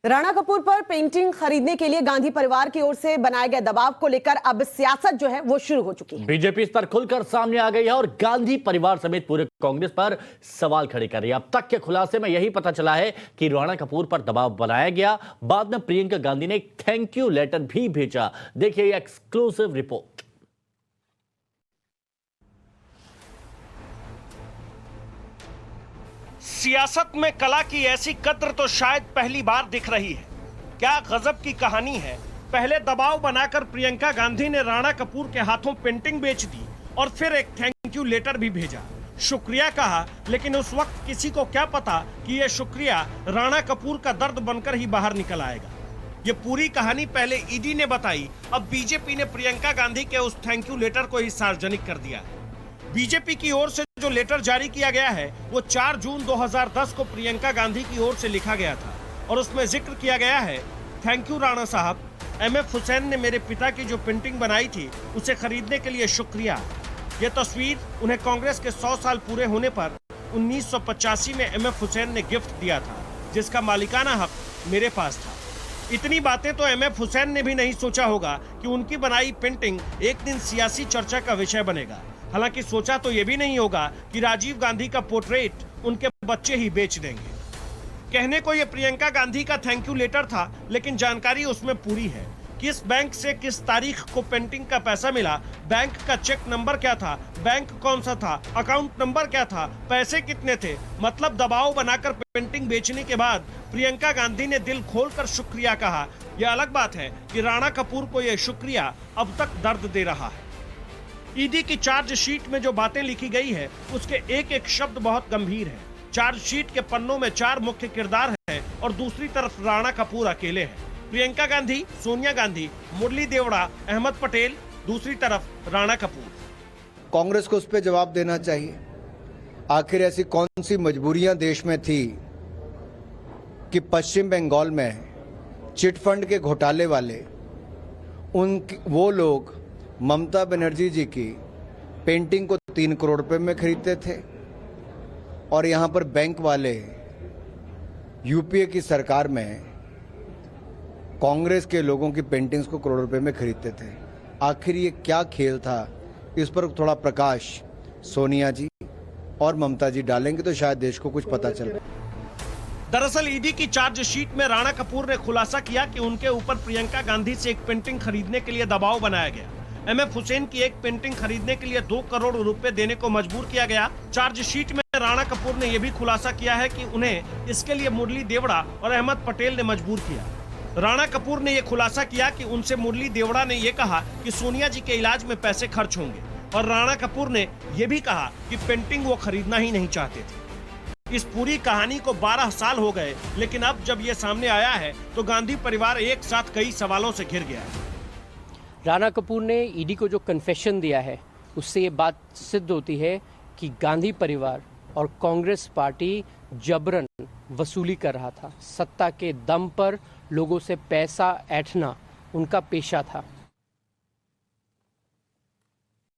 राणा कपूर पर पेंटिंग खरीदने के लिए गांधी परिवार की ओर से बनाए गए दबाव को लेकर अब सियासत जो है वो शुरू हो चुकी है। बीजेपी इस पर खुलकर सामने आ गई है और गांधी परिवार समेत पूरे कांग्रेस पर सवाल खड़े कर रही है। अब तक के खुलासे में यही पता चला है कि राणा कपूर पर दबाव बनाया गया। बाद में प्रियंका गांधी ने एक थैंक यू लेटर भी भेजा। देखिए एक्सक्लूसिव रिपोर्ट। सियासत में कला की ऐसी कद्र तो शायद पहली बार दिख रही है। क्या गजब की कहानी है। पहले दबाव बनाकर प्रियंका गांधी ने राणा कपूर के हाथों पेंटिंग बेच दी और फिर एक थैंक यू लेटर भी भेजा, शुक्रिया कहा। लेकिन उस वक्त किसी को क्या पता कि यह शुक्रिया राणा कपूर का दर्द बनकर ही बाहर निकल आएगा। ये पूरी कहानी पहले ईडी ने बताई, अब बीजेपी ने प्रियंका गांधी के उस थैंक यू लेटर को ही सार्वजनिक कर दिया है। बीजेपी की ओर से जो लेटर जारी किया गया है वो 4 जून 2010 को प्रियंका गांधी की ओर से लिखा गया था और उसमें जिक्र किया गया है, थैंक यू राणा साहब, एमएफ हुसैन ने मेरे पिता की जो पेंटिंग बनाई थी उसे खरीदने के लिए शुक्रिया। ये तस्वीर उन्हें कांग्रेस के 100 साल पूरे होने पर 1985 में एमएफ हुसैन ने गिफ्ट दिया था, जिसका मालिकाना हक मेरे पास था। इतनी बातें तो एमएफ हुसैन ने भी नहीं सोचा होगा कि उनकी बनाई पेंटिंग एक दिन सियासी चर्चा का विषय बनेगा। हालांकि सोचा तो यह भी नहीं होगा कि राजीव गांधी का पोर्ट्रेट उनके बच्चे ही बेच देंगे। कहने को यह प्रियंका गांधी का थैंक यू लेटर था, लेकिन जानकारी उसमें पूरी है। किस बैंक से किस तारीख को पेंटिंग का पैसा मिला, बैंक का चेक नंबर क्या था, बैंक कौन सा था, अकाउंट नंबर क्या था, पैसे कितने थे। मतलब दबाव बनाकर पेंटिंग बेचने के बाद प्रियंका गांधी ने दिल खोलकर शुक्रिया कहा। यह अलग बात है कि राणा कपूर को यह शुक्रिया अब तक दर्द दे रहा है। ईडी की चार्जशीट में जो बातें लिखी गई है उसके एक एक शब्द बहुत गंभीर है। चार्जशीट के पन्नों में 4 मुख्य किरदार हैं और दूसरी तरफ राणा कपूर अकेले हैं। प्रियंका गांधी, सोनिया गांधी, मुरली देवड़ा, अहमद पटेल, दूसरी तरफ राणा कपूर। कांग्रेस को उस पर जवाब देना चाहिए। आखिर ऐसी कौन सी मजबूरियां देश में थी कि पश्चिम बंगाल में चिट फंड के घोटाले वाले वो लोग ममता बनर्जी जी की पेंटिंग को 3 करोड़ रुपए में खरीदते थे और यहां पर बैंक वाले यूपीए की सरकार में कांग्रेस के लोगों की पेंटिंग्स को करोड़ रुपए में खरीदते थे। आखिर ये क्या खेल था, इस पर थोड़ा प्रकाश सोनिया जी और ममता जी डालेंगे तो शायद देश को कुछ पता चले। दरअसल ईडी की चार्जशीट में राणा कपूर ने खुलासा किया कि उनके ऊपर प्रियंका गांधी से एक पेंटिंग खरीदने के लिए दबाव बनाया गया। एमएफ हुसैन की एक पेंटिंग खरीदने के लिए 2 करोड़ रुपए देने को मजबूर किया गया। चार्जशीट में राणा कपूर ने यह भी खुलासा किया है कि उन्हें इसके लिए मुरली देवड़ा और अहमद पटेल ने मजबूर किया। राणा कपूर ने यह खुलासा किया कि उनसे मुरली देवड़ा ने यह कहा कि सोनिया जी के इलाज में पैसे खर्च होंगे और राणा कपूर ने यह भी कहा कि पेंटिंग वो खरीदना ही नहीं चाहते थे। इस पूरी कहानी को 12 साल हो गए, लेकिन अब जब ये सामने आया है तो गांधी परिवार एक साथ कई सवालों से घिर गया है। राणा कपूर ने ईडी को जो कन्फेशन दिया है उससे ये बात सिद्ध होती है कि गांधी परिवार और कांग्रेस पार्टी जबरन वसूली कर रहा था। सत्ता के दम पर लोगों से पैसा ऐंठना उनका पेशा था।